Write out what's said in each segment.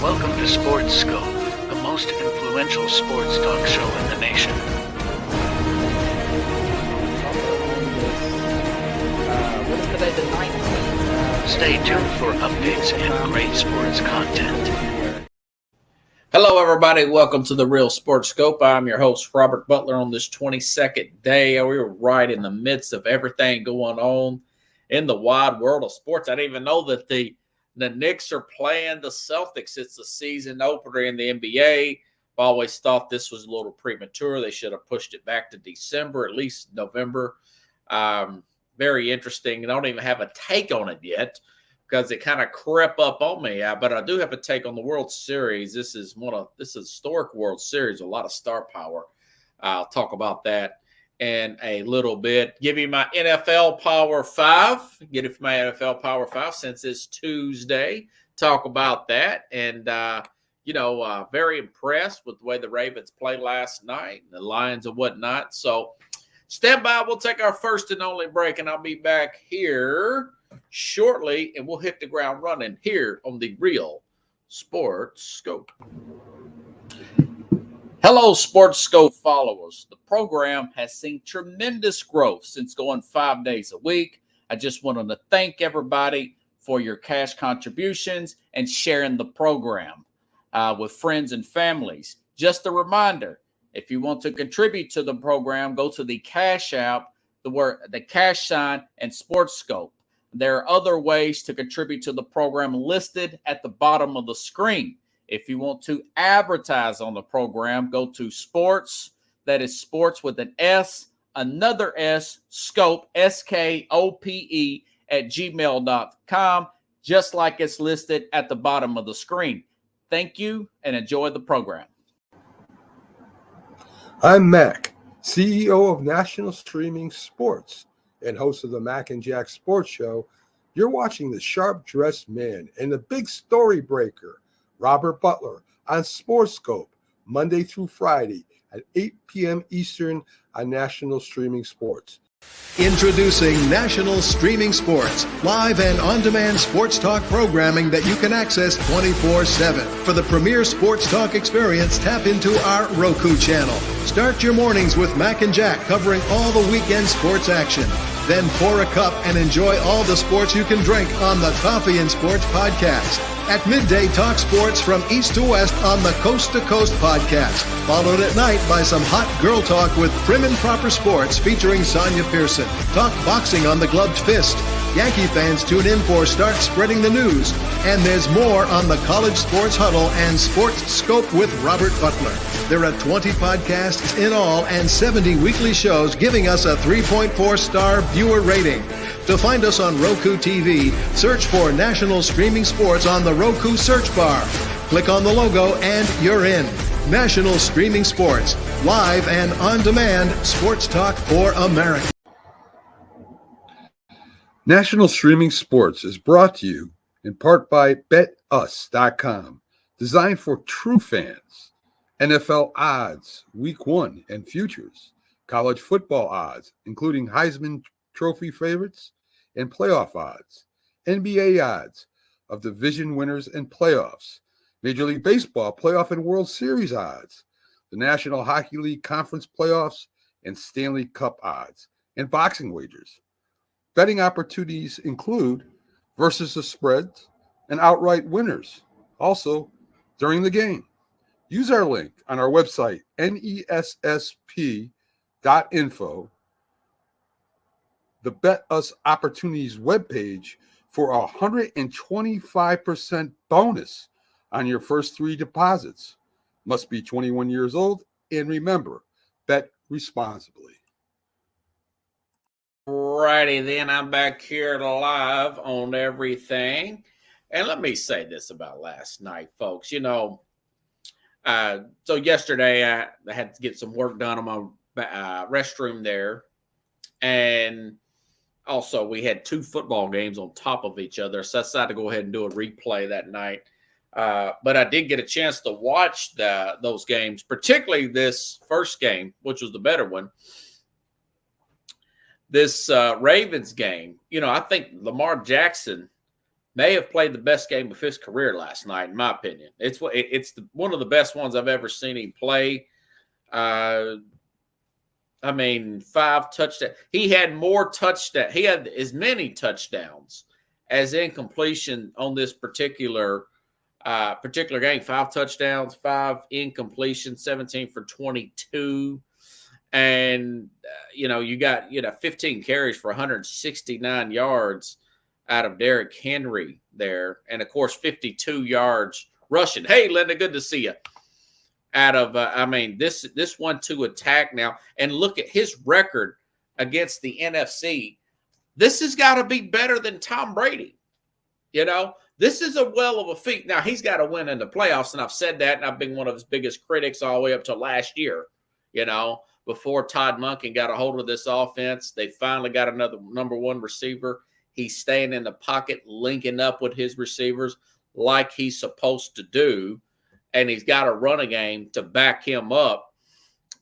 Welcome to Sports Scope, the most influential sports talk show in the nation. What is today, the 19th? Stay tuned for updates and great sports content. Hello, everybody. Welcome to the Real Sports Scope. I'm your host, Robert Butler, on this 22nd day. We were right in the midst of everything going on in the wide world of sports. I didn't even know that the Knicks are playing the Celtics. It's the season opener in the NBA. I've always thought this was a little premature. They should have pushed it back to December, at least November. Very interesting. I don't even have a take on it yet because it kind of crept up on me. But I do have a take on the World Series. This is a historic World Series, a lot of star power. I'll talk about that in a little bit. Give you my NFL Power 5. Get it for my NFL Power 5 since it's Tuesday. Talk about that. And, very impressed with the way the Ravens played last night, and the Lions and whatnot. So stand by. We'll take our first and only break, and I'll be back here shortly, and we'll hit the ground running here on the Real Sports Scope. Hello, Sports Scope followers. The program has seen tremendous growth since going 5 days a week. I just wanted to thank everybody for your cash contributions and sharing the program with friends and families. Just a reminder, if you want to contribute to the program, go to the Cash App, the cash sign, and Sports Scope. There are other ways to contribute to the program listed at the bottom of the screen. If you want to advertise on the program, go to sports, that is sports with an S, another S, scope, SKOPE, at gmail.com, just like it's listed at the bottom of the screen. Thank you and enjoy the program. I'm Mac, CEO of National Streaming Sports and host of the Mac and Jack Sports Show. You're watching the sharp-dressed man and the big story breaker, Robert Butler, on Sports Scope, Monday through Friday at 8 p.m. Eastern on National Streaming Sports. Introducing National Streaming Sports, live and on-demand sports talk programming that you can access 24/7. For the premier sports talk experience, tap into our Roku channel. Start your mornings with Mac and Jack covering all the weekend sports action. Then pour a cup and enjoy all the sports you can drink on the Coffee and Sports podcast. At midday, talk sports from east to west on the Coast to Coast podcast. Followed at night by some hot girl talk with Prim and Proper Sports featuring Sonia Pearson. Talk boxing on the Gloved Fist. Yankee fans tune in for Start Spreading the News. And there's more on the College Sports Huddle and Sports Scope with Robert Butler. There are 20 podcasts in all and 70 weekly shows, giving us a 3.4-star viewer rating. To find us on Roku TV, search for National Streaming Sports on the Roku search bar. Click on the logo and you're in. National Streaming Sports, live and on-demand sports talk for America. National Streaming Sports is brought to you in part by BetUs.com, designed for true fans. NFL odds, Week 1 and futures, college football odds, including Heisman Trophy favorites and playoff odds, NBA odds of division winners and playoffs, Major League Baseball playoff and World Series odds, the National Hockey League Conference playoffs and Stanley Cup odds, and boxing wagers. Betting opportunities include versus the spreads and outright winners, also during the game. Use our link on our website, nessp.info, the Bet Us Opportunities webpage, for a 125% bonus on your first 3 deposits. Must be 21 years old, and remember, bet responsibly. Righty then, I'm back here live on everything. And let me say this about last night, folks. So yesterday I had to get some work done on my restroom there. And also we had 2 football games on top of each other. So I decided to go ahead and do a replay that night. But I did get a chance to watch those games, particularly this first game, which was the better one. This Ravens game, I think Lamar Jackson may have played the best game of his career last night, in my opinion. It's one of the best ones I've ever seen him play. 5 touchdowns. He had more touchdowns. He had as many touchdowns as incompletion on this particular game. 5 touchdowns, 5 incompletion, 17 for 22. And, you got 15 carries for 169 yards out of Derrick Henry there. And, of course, 52 yards rushing. Hey, Linda, good to see you. Out of, this 1-2 attack now. And look at his record against the NFC. This has got to be better than Tom Brady. This is a well of a feat. Now, he's got to win in the playoffs, and I've said that, and I've been one of his biggest critics all the way up to last year, before Todd Monken got a hold of this offense. They finally got another number one receiver. He's staying in the pocket, linking up with his receivers like he's supposed to do, and he's got a running game to back him up.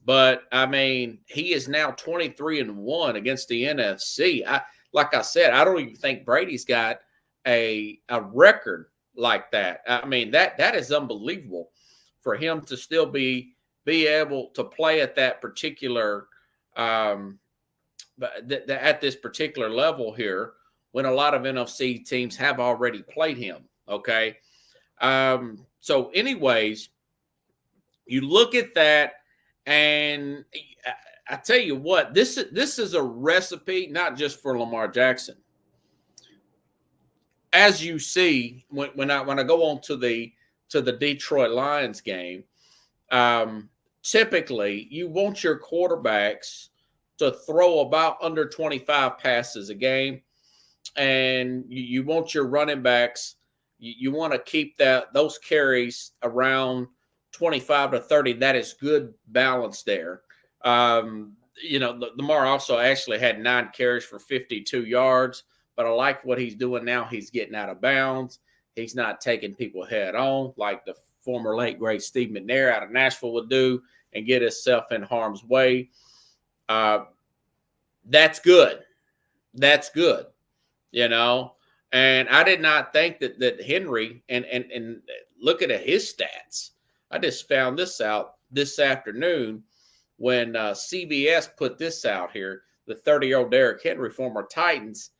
But, he is now 23-1 against the NFC. Like I said, I don't even think Brady's got a record like that. That is unbelievable for him to still be able to play at that particular at this particular level here when a lot of NFC teams have already played him. Okay. So anyways, you look at that, and I tell you what, this is a recipe not just for Lamar Jackson. As you see, when I go on to the Detroit Lions game, typically you want your quarterbacks to throw about under 25 passes a game, and you want your running backs. You want to keep those carries around 25 to 30. That is good balance there. Lamar also actually had 9 carries for 52 yards. But I like what he's doing now. He's getting out of bounds. He's not taking people head on like the former late, great Steve McNair out of Nashville would do and get himself in harm's way. That's good. That's good, And I did not think that Henry, and looking at his stats, I just found this out this afternoon when CBS put this out here, the 30-year-old Derrick Henry, former Titans.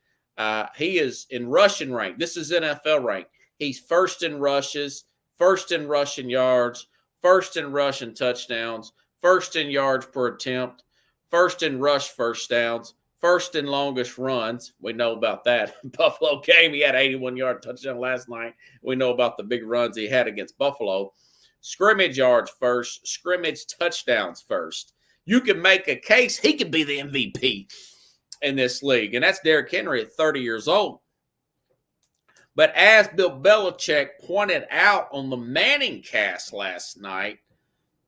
He is in rushing rank. This is NFL rank. He's first in rushes, first in rushing yards, first in rushing touchdowns, first in yards per attempt, first in rush first downs, first in longest runs. We know about that. Buffalo game, he had 81-yard touchdown last night. We know about the big runs he had against Buffalo. Scrimmage yards first, scrimmage touchdowns first. You can make a case he could be the MVP in this league, and that's Derrick Henry at 30 years old. But as Bill Belichick pointed out on the Manning cast last night,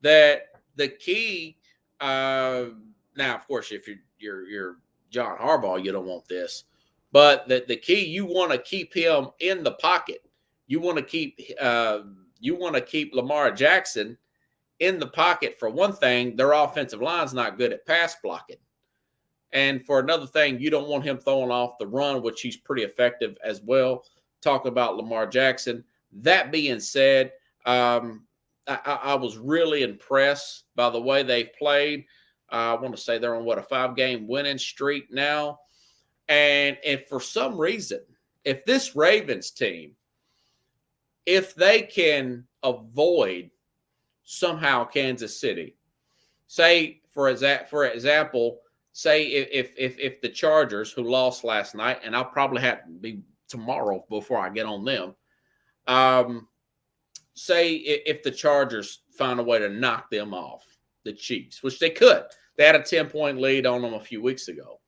that the key now, of course, if you're John Harbaugh, you don't want this, but the key, you want to keep him in the pocket. You want to keep Lamar Jackson in the pocket. For one thing, their offensive line's not good at pass blocking. And for another thing, you don't want him throwing off the run, which he's pretty effective as well. Talking about Lamar Jackson. That being said, I was really impressed by the way they've played. I want to say they're on, a 5-game winning streak now. And for some reason, if this Ravens team, if they can avoid somehow Kansas City, say, for example, say if the Chargers, who lost last night, and I'll probably have to be tomorrow before I get on them, say if the Chargers find a way to knock them off, the Chiefs, which they could. They had a 10-point lead on them a few weeks ago.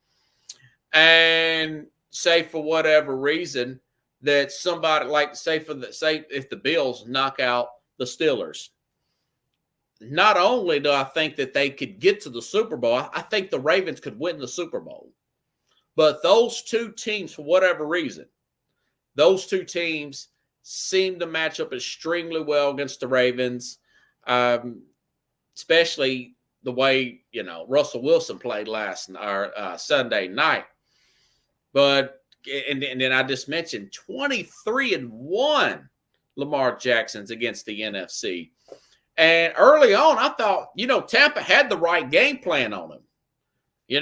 And say for whatever reason that somebody, like say if the Bills knock out the Steelers, not only do I think that they could get to the Super Bowl, I think the Ravens could win the Super Bowl. But those two teams, for whatever reason, those two teams seem to match up extremely well against the Ravens, especially the way, Russell Wilson played last Sunday night. But and then I just mentioned 23-1 Lamar Jackson's against the NFC. And early on, I thought, Tampa had the right game plan on him,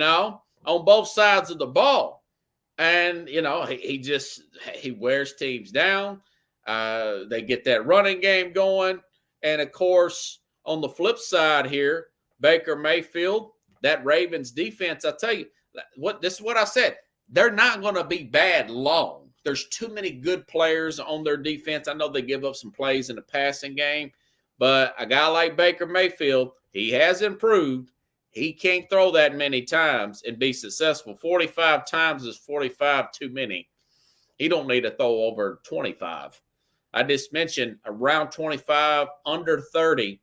on both sides of the ball. And, he wears teams down. They get that running game going. And, of course, on the flip side here, Baker Mayfield, that Ravens defense, I tell you, this is what I said. They're not going to be bad long. There's too many good players on their defense. I know they give up some plays in the passing game, but a guy like Baker Mayfield, he has improved. He can't throw that many times and be successful. 45 times is 45 too many. He don't need to throw over 25. I just mentioned around 25, under 30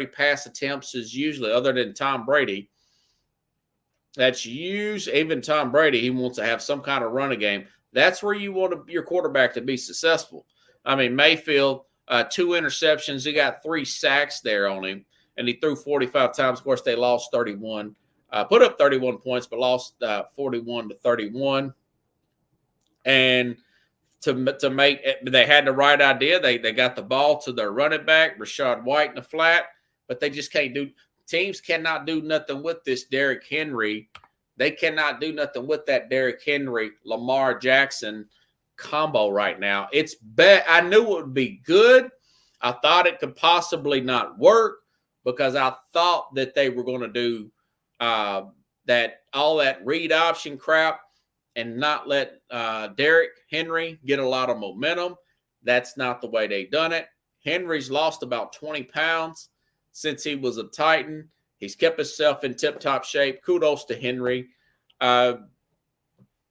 pass attempts is usually, other than Tom Brady, that's usually, even Tom Brady, he wants to have some kind of running game. That's where you want your quarterback to be successful. I mean, Mayfield, 2 interceptions. He got 3 sacks there on him, and he threw 45 times. Of course, they lost 31, put up 31 points, but lost 41-31. And to make it, they had the right idea. They got the ball to their running back, Rachaad White, in the flat, but they just can't do. Teams cannot do nothing with this Derrick Henry. They cannot do nothing with that Derrick Henry, Lamar Jackson combo right now. It's bad. I knew it would be good. I thought it could possibly not work because I thought that they were going to do all that read option crap and not let Derrick Henry get a lot of momentum. That's not the way they done it. Henry's lost about 20 pounds since he was a Titan. He's kept himself in tip-top shape. Kudos to Henry. And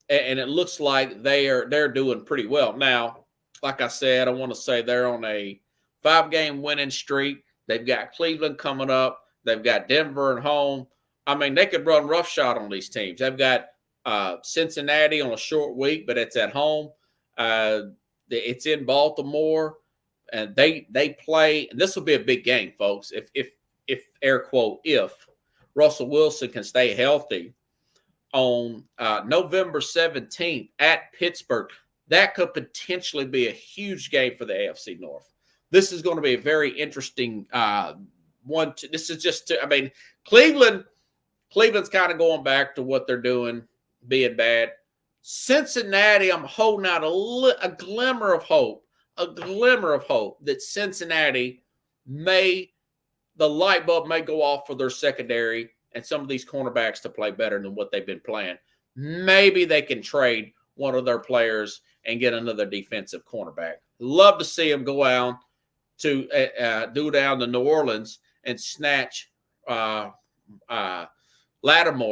it looks like they're doing pretty well. Now, like I said, I want to say they're on a 5-game winning streak. They've got Cleveland coming up. They've got Denver at home. I mean, they could run roughshod on these teams. They've got Cincinnati on a short week, but it's at home. It's in Baltimore. And they play, and this will be a big game, folks. If air quote, if Russell Wilson can stay healthy on November 17th at Pittsburgh, that could potentially be a huge game for the AFC North. This is going to be a very interesting one. This is just, Cleveland's kind of going back to what they're doing, being bad. Cincinnati, I'm holding out a glimmer of hope that Cincinnati the light bulb may go off for their secondary and some of these cornerbacks to play better than what they've been playing. Maybe they can trade one of their players and get another defensive cornerback. Love to see them go out to down to New Orleans and snatch Lattimore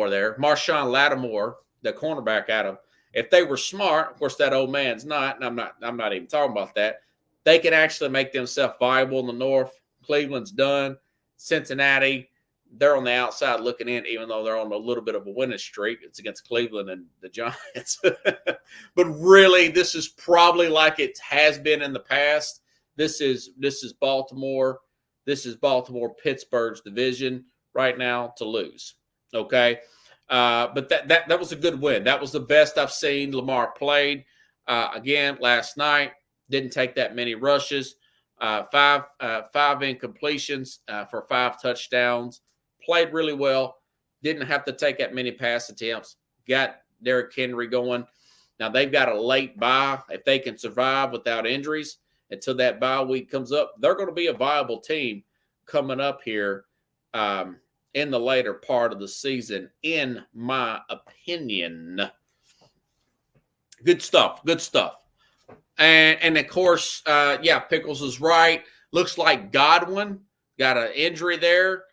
there, Marshawn Lattimore, the cornerback out of. If they were smart, of course, that old man's not, and I'm not even talking about that. They can actually make themselves viable in the North. Cleveland's done. Cincinnati, they're on the outside looking in, even though they're on a little bit of a winning streak. It's against Cleveland and the Giants. But really, this is probably like it has been in the past. This is Baltimore. This is Pittsburgh's division right now to lose. Okay. But that was a good win. That was the best I've seen Lamar played. Again, last night, didn't take that many rushes. 5 incompletions for 5 touchdowns. Played really well. Didn't have to take that many pass attempts. Got Derrick Henry going. Now, they've got a late bye. If they can survive without injuries until that bye week comes up, they're going to be a viable team coming up here in the later part of the season, in my opinion. Good stuff. And of course, Pickles is right. Looks like Godwin got an injury there.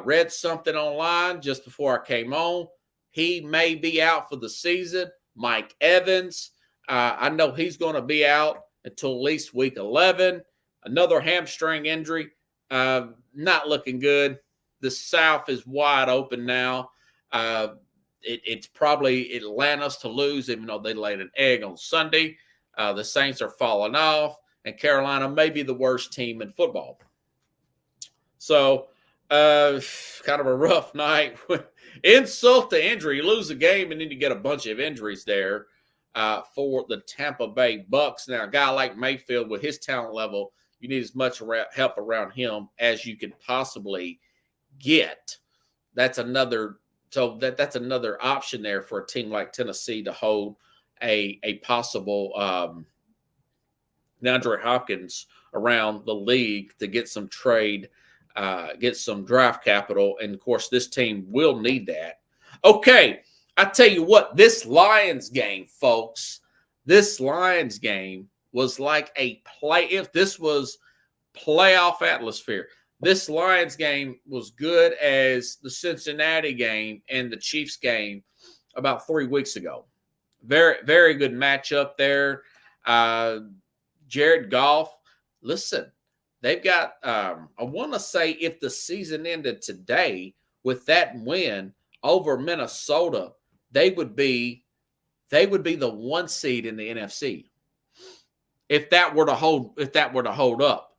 Read something online just before I came on. He may be out for the season. Mike Evans, I know he's going to be out until at least week 11. Another hamstring injury. Not looking good. The South is wide open now. It's probably Atlanta's to lose, even though they laid an egg on Sunday. The Saints are falling off, and Carolina may be the worst team in football. So, kind of a rough night. Insult to injury. You lose a game, and then you get a bunch of injuries there. for the Tampa Bay Bucks. Now, a guy like Mayfield with his talent level, you need as much help around him as you could possibly get. That's another option there for a team like Tennessee to hold a possible DeAndre Hopkins around the league to get some trade, get some draft capital. And, of course, this team will need that. Okay, I tell you what, this Lions game, folks, this Lions game was like a play. If this was playoff atmosphere, this Lions game was good as the Cincinnati game and the Chiefs game about 3 weeks ago. Very, very good matchup there. Jared Goff, listen, they've got, I want to say if the season ended today with that win over Minnesota, they would be the 1 seed in the NFC. If that were to hold up.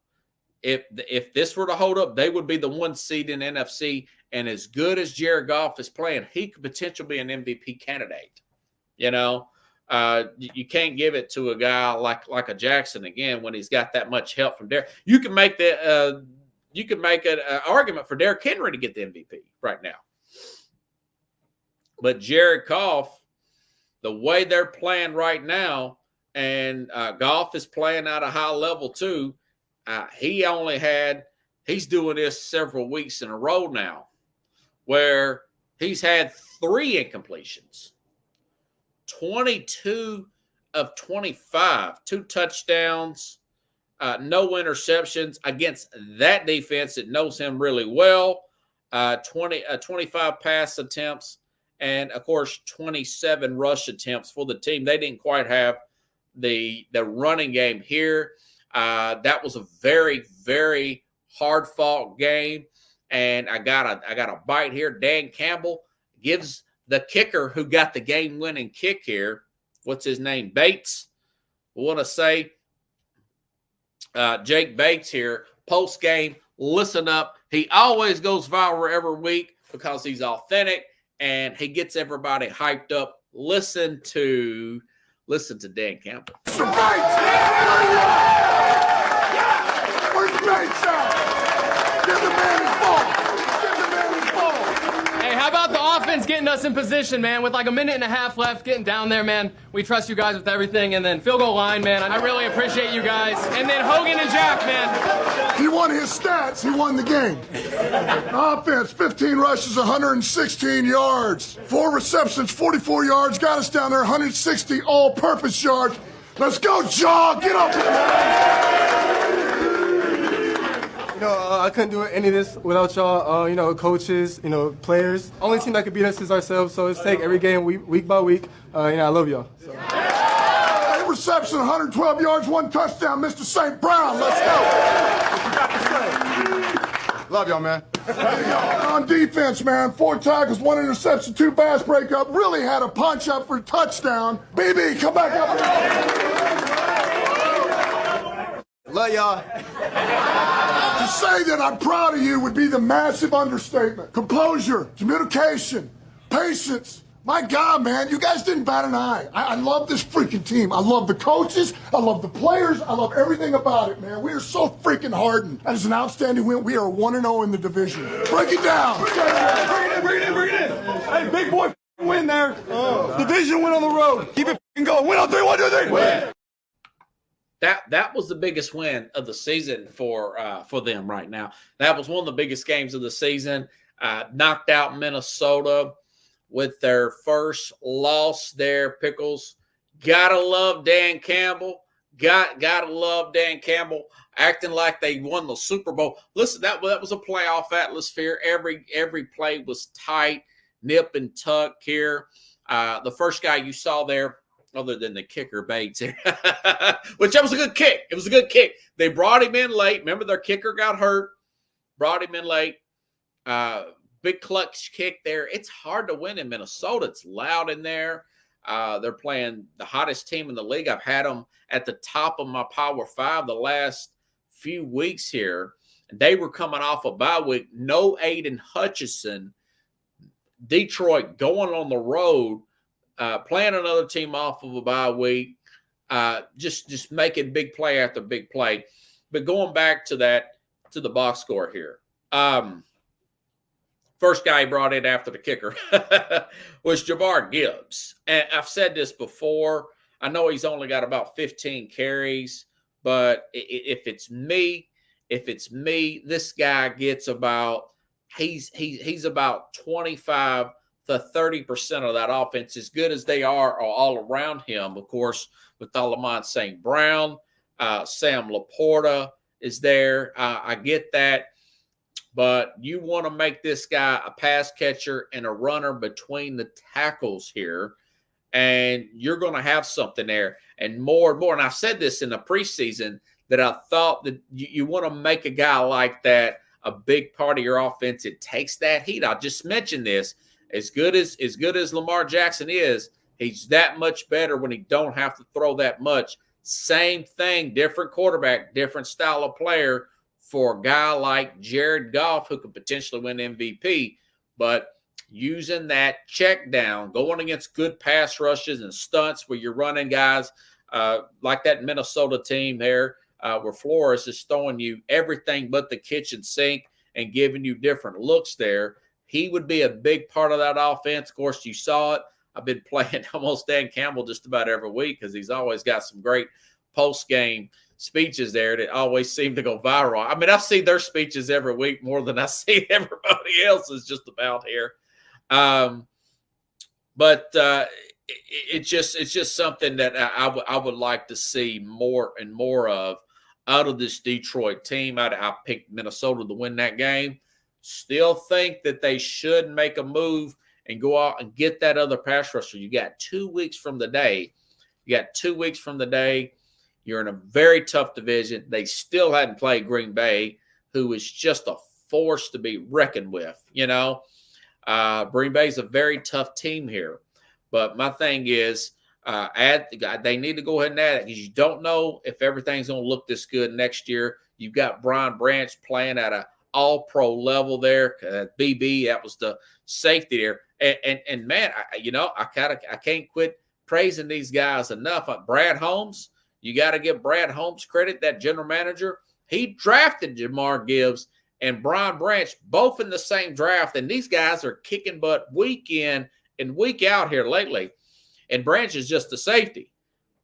If this were to hold up, they would be the 1 seed in the NFC. And as good as Jared Goff is playing, he could potentially be an MVP candidate. You know, you can't give it to a guy like a Jackson again when he's got that much help from Derrick. You can make an argument for Derrick Henry to get the MVP right now. But Jared Goff, the way they're playing right now, and Goff is playing at a high level too. He's doing this several weeks in a row now, where he's had 3 incompletions, 22 of 25, 2 touchdowns, no interceptions against that defense that knows him really well, 25 pass attempts, and, of course, 27 rush attempts for the team. They didn't quite have the running game here. That was a very, very hard-fought game, and I got a bite here. Dan Campbell gives the kicker who got the game-winning kick here, what's his name, Bates. I want to say Jake Bates here, post-game, listen up. He always goes viral every week because he's authentic, and he gets everybody hyped up. Listen to Dan Campbell. Hey, how about the offense getting us in position, man? With like a minute and a half left, getting down there, man. We trust you guys with everything. And then field goal line, man. I really appreciate you guys. And then Hogan and Jack, man. He won his stats. He won the game. Offense, 15 rushes, 116 yards. 4 receptions, 44 yards. Got us down there, 160 all-purpose yards. Let's go, Jaw. Get up here. I couldn't do any of this without y'all, coaches, players. Only team that could beat us is ourselves, so let's take every game week by week. I love y'all. So. 8 receptions, 112 yards, 1 touchdown, Mr. St. Brown. Let's go. Love y'all, man. On defense, man, 4 tackles, 1 interception, 2 pass breakup. Really had a punch up for a touchdown. BB, come back up. Love y'all. To say that I'm proud of you would be the massive understatement. Composure, communication, patience. My God, man, you guys didn't bat an eye. I love this freaking team. I love the coaches. I love the players. I love everything about it, man. We are so freaking hardened. That is an outstanding win. We are 1-0 in the division. Break it down. Bring it in. Hey, big boy, win there. Division win on the road. Keep it going. Win on 3, 1, 2, 3. Win. That was the biggest win of the season for them right now. That was one of the biggest games of the season. Knocked out Minnesota with their first loss there. Pickles, gotta love Dan Campbell. Gotta love Dan Campbell acting like they won the Super Bowl. Listen, that was a playoff atmosphere. Every play was tight, nip and tuck here. The first guy you saw there, other than the kicker Bates, which that was a good kick. It was a good kick. They brought him in late. Remember, their kicker got hurt. Brought him in late. Big clutch kick there. It's hard to win in Minnesota. It's loud in there. They're playing the hottest team in the league. I've had them at the top of my Power 5 the last few weeks here. They were coming off a bye week. No Aiden Hutchinson. Detroit going on the road playing another team off of a bye week, just making big play after big play. But going back to the box score here. First guy he brought in after the kicker was Jahmyr Gibbs. And I've said this before. I know he's only got about 15 carries, but if it's me, this guy gets about he's about 25 to 30% of that offense, as good as they are all around him. Of course, with Alamon St. Brown, Sam Laporta is there. I get that. But you want to make this guy a pass catcher and a runner between the tackles here, and you're going to have something there. And more, and I've said this in the preseason, that I thought that you want to make a guy like that a big part of your offense. It takes that heat. I just mentioned this. As good as Lamar Jackson is, he's that much better when he don't have to throw that much. Same thing, different quarterback, different style of player for a guy like Jared Goff, who could potentially win MVP. But using that check down, going against good pass rushes and stunts where you're running guys like that Minnesota team there, where Flores is throwing you everything but the kitchen sink and giving you different looks there, he would be a big part of that offense. Of course, you saw it. I've been playing almost Dan Campbell just about every week because he's always got some great post-game speeches there that always seem to go viral. I mean, I see their speeches every week more than I see everybody else's just about here. But it's just something that I would like to see more and more of out of this Detroit team. I picked Minnesota to win that game. Still think that they should make a move and go out and get that other pass rusher. You got 2 weeks from the day. You're in a very tough division. They still hadn't played Green Bay, who is just a force to be reckoned with. You know, Green Bay's a very tough team here. But my thing is, they need to go ahead and add it because you don't know if everything's going to look this good next year. You've got Brian Branch playing at an all-pro level there. BB, that was the safety there. And man, I can't quit praising these guys enough. Brad Holmes, you got to give Brad Holmes credit, that general manager. He drafted Jahmyr Gibbs and Brian Branch both in the same draft, and these guys are kicking butt week in and week out here lately. And Branch is just a safety,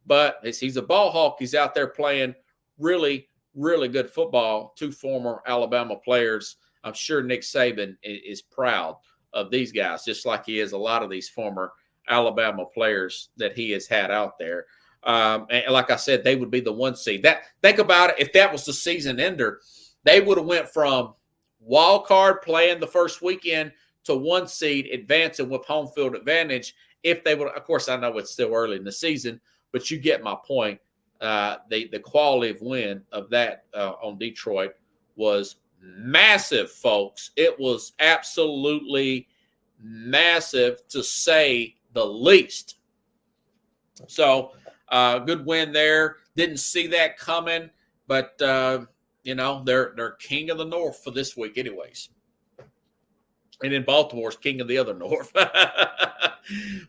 but he's a ball hawk. He's out there playing really, really good football. 2 former Alabama players. I'm sure Nick Saban is proud of these guys, just like he is a lot of these former Alabama players that he has had out there. And like I said, they would be the 1 seed. Think about it. If that was the season ender, they would have went from wild card playing the first weekend to 1 seed advancing with home field advantage. If they would, of course, I know it's still early in the season, but you get my point. The quality of win of that on Detroit was massive, folks. It was absolutely massive, to say the least. So, good win there. Didn't see that coming, but they're king of the North for this week, anyways. And then Baltimore's king of the other North.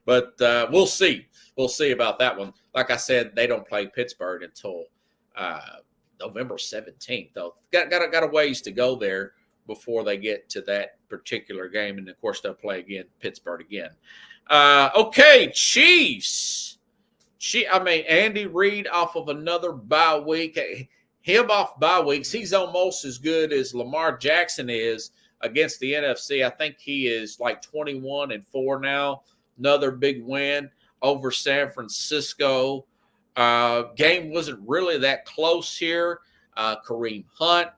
But we'll see. We'll see about that one. Like I said, they don't play Pittsburgh until November 17th, though. Got a ways to go there before they get to that particular game. And, of course, they'll play again, Pittsburgh again. Okay, Chiefs. Andy Reid off of another bye week. Him off bye weeks, he's almost as good as Lamar Jackson is against the NFC. I think he is like 21-4 now. Another big win over San Francisco. Game wasn't really that close here. Kareem Hunt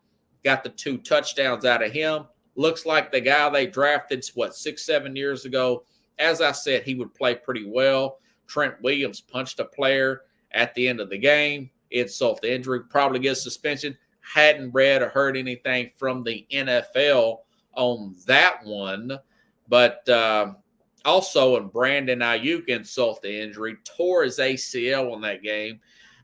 got the 2 touchdowns out of him. Looks like the guy they drafted, 6-7 years ago. As I said, he would play pretty well. Trent Williams punched a player at the end of the game. Insult to injury, probably gets suspension. Hadn't read or heard anything from the NFL on that one. But also, in Brandon Ayuk, insult to injury, tore his ACL in that game.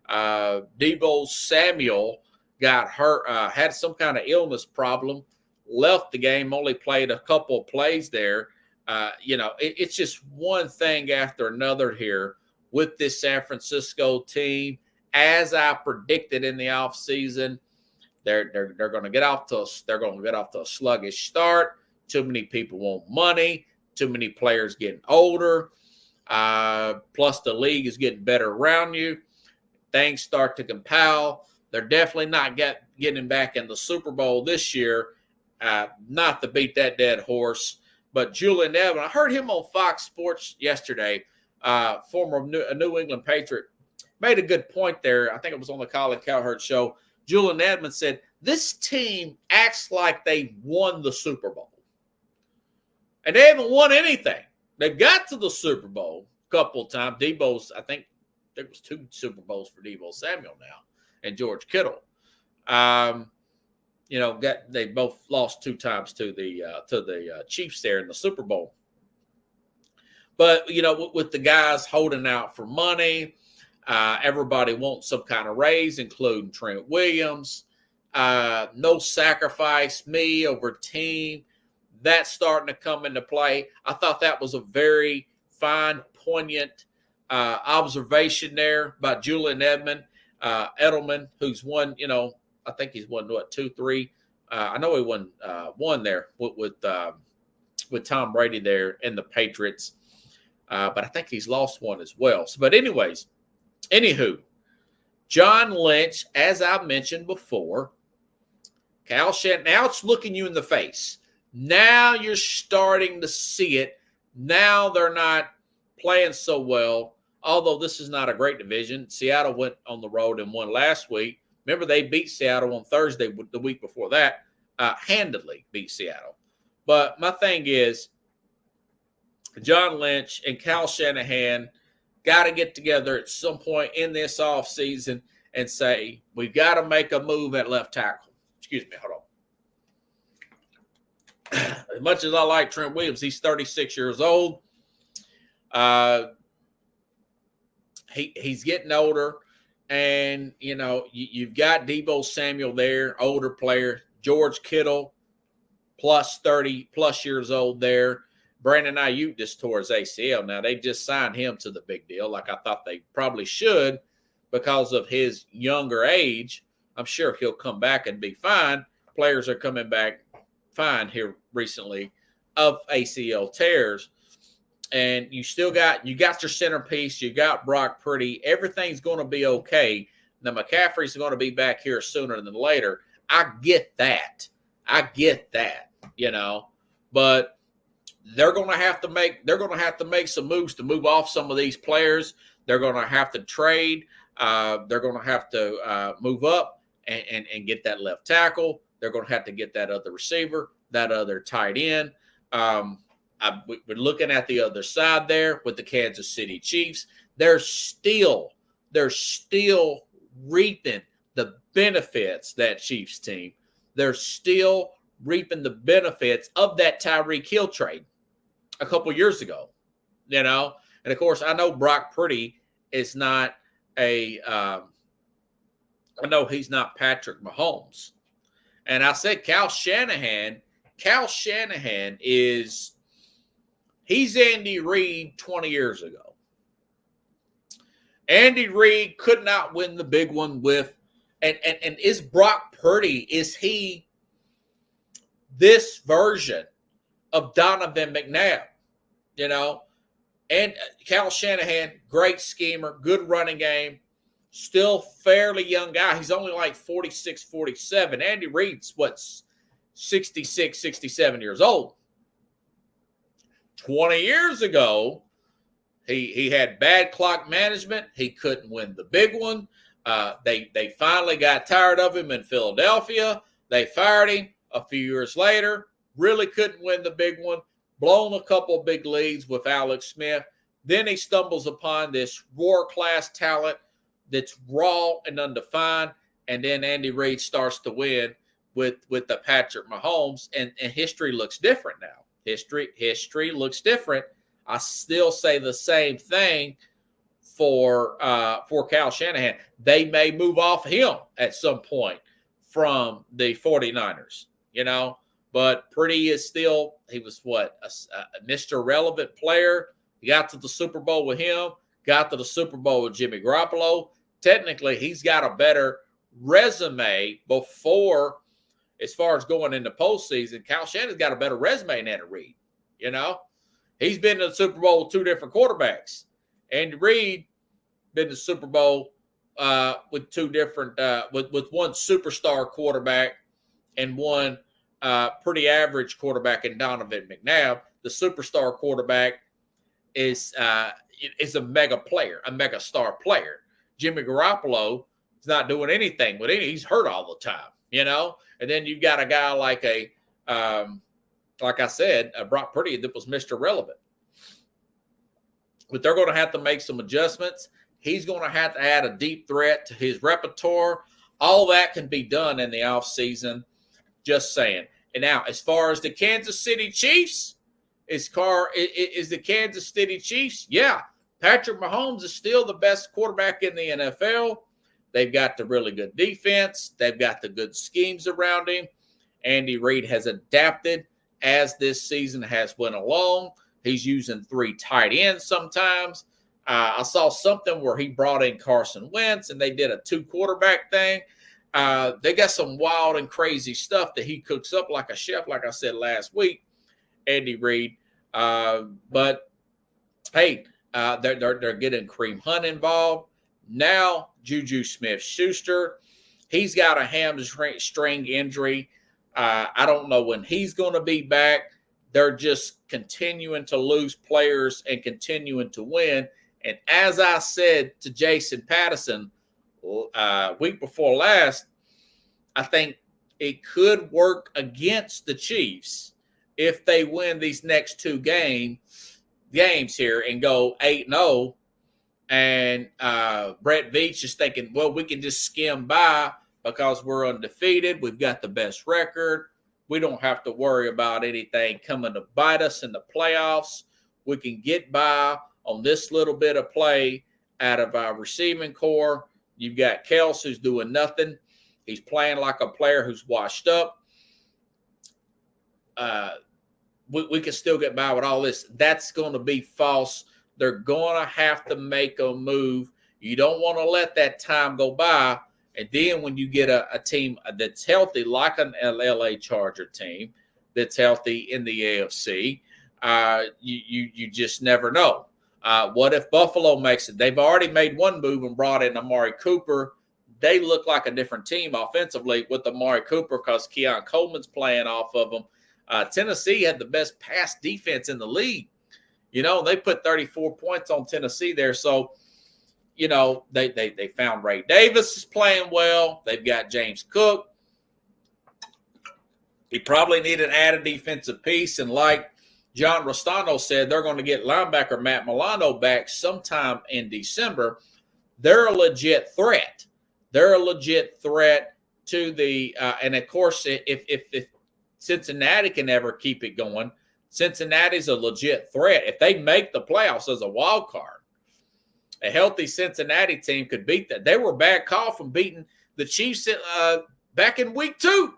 Deebo Samuel got hurt, had some kind of illness problem, left the game, only played a couple of plays there. It's just one thing after another here with this San Francisco team. As I predicted in the offseason, they're going to get off to a sluggish start. Too many people want money. Too many players getting older. Plus, the league is getting better around you. Things start to compile. They're definitely not getting back in the Super Bowl this year. Not to beat that dead horse, but Julian Edelman, I heard him on Fox Sports yesterday, former New England Patriot, made a good point there. I think it was on the Colin Cowherd show. Julian Edelman said, this team acts like they won the Super Bowl. And they haven't won anything. They've got to the Super Bowl a couple of times. I think there was 2 Super Bowls for Deebo Samuel now and George Kittle. They both lost 2 times to the Chiefs there in the Super Bowl. But, with the guys holding out for money, everybody wants some kind of raise, including Trent Williams. No sacrifice, me over team. That's starting to come into play. I thought that was a very fine, poignant observation there by Julian Edelman, who's won, I think he's won, 2, 3. I know he won one there with Tom Brady there and the Patriots. But I think he's lost one as well. But anywho, John Lynch, as I mentioned before, Kyle Shanahan, now it's looking you in the face. Now you're starting to see it. Now they're not playing so well, although this is not a great division. Seattle went on the road and won last week. Remember, they beat Seattle on Thursday the week before that, handedly beat Seattle. But my thing is, John Lynch and Kyle Shanahan got to get together at some point in this offseason and say, we've got to make a move at left tackle. Excuse me, hold on. As much as I like Trent Williams, he's 36 years old. He's getting older. And, you've got Deebo Samuel there, older player. George Kittle, plus 30-plus years old there. Brandon Ayuk just tore his ACL. Now, they just signed him to the big deal like I thought they probably should because of his younger age. I'm sure he'll come back and be fine. Players are coming back fine here recently of ACL tears. And you got your centerpiece. You got Brock Purdy. Everything's going to be okay. Now, McCaffrey's going to be back here sooner than later. I get that. But they're going to have to make some moves to move off some of these players. They're going to have to trade. They're going to have to move up and get that left tackle. They're going to have to get that other receiver, that other tight end. We're looking at the other side there with the Kansas City Chiefs. They're still reaping the benefits, that Chiefs team. They're still reaping the benefits of that Tyreek Hill trade a couple years ago, And of course, I know Brock Purdy is not I know he's not Patrick Mahomes. And I said Kyle Shanahan he's Andy Reid 20 years ago. Andy Reid could not win the big one with, and is Brock Purdy, is he this version of Donovan McNabb? And Kyle Shanahan, great schemer, good running game, still fairly young guy. He's only like 46, 47. Andy Reid's 66, 67 years old. 20 years ago, he had bad clock management. He couldn't win the big one. They finally got tired of him in Philadelphia. They fired him a few years later. Really couldn't win the big one. Blown a couple of big leads with Alex Smith. Then he stumbles upon this war-class talent that's raw and undefined. And then Andy Reid starts to win with the Patrick Mahomes. And history looks different now. History looks different. I still say the same thing for Kyle Shanahan. They may move off him at some point from the 49ers, But Purdy is still, he was what, a Mr. Relevant player. He got to the Super Bowl with him, got to the Super Bowl with Jimmy Garoppolo. Technically, he's got a better resume before, as far as going into postseason. Kyle Shanahan's got a better resume than Andy Reid. You know, he's been to the Super Bowl with two different quarterbacks. Andy Reid been to the Super Bowl with two different, with one superstar quarterback and one pretty average quarterback in Donovan McNabb. The superstar quarterback is a mega player, a mega star player. Jimmy Garoppolo is not doing anything with it. He's hurt all the time, you know. And then you've got a guy like like I said, Brock Purdy that was Mr. Relevant. But they're going to have to make some adjustments. He's going to have to add a deep threat to his repertoire. All that can be done in the offseason. Just saying. And now, as far as the Kansas City Chiefs, is the Kansas City Chiefs? Yeah. Patrick Mahomes is still the best quarterback in the NFL. They've got the really good defense. They've got the good schemes around him. Andy Reid has adapted as this season has went along. He's using 3 tight ends sometimes. I saw something where he brought in Carson Wentz and they did a 2-quarterback thing. They got some wild and crazy stuff that he cooks up like a chef, like I said last week, Andy Reid. But hey, they're getting Kareem Hunt involved. Now, Juju Smith-Schuster, he's got a hamstring injury. I don't know when he's going to be back. They're just continuing to lose players and continuing to win. And as I said to Jason Patterson week before last, I think it could work against the Chiefs if they win these next 2 games here and go 8-0. And Brett Veach is thinking, well, we can just skim by because we're undefeated. We've got the best record. We don't have to worry about anything coming to bite us in the playoffs. We can get by on this little bit of play out of our receiving core. You've got Kels who's doing nothing. He's playing like a player who's washed up. We can still get by with all this. That's going to be false. They're going to have to make a move. You don't want to let that time go by. And then when you get a team that's healthy, like an LA Charger team that's healthy in the AFC, you just never know. What if Buffalo makes it? They've already made one move and brought in Amari Cooper. They look like a different team offensively with Amari Cooper because Keon Coleman's playing off of them. Tennessee had the best pass defense in the league. You know, they put 34 points on Tennessee there. So, you know, they found Ray Davis is playing well. They've got James Cook. He probably need an added defensive piece. And like John Rostano said, they're going to get linebacker Matt Milano back sometime in December. They're a legit threat. They're a legit threat to the and of course, if Cincinnati can ever keep it going, Cincinnati's a legit threat. If they make the playoffs as a wild card, a healthy Cincinnati team could beat that. They were a bad call from beating the Chiefs back in week 2.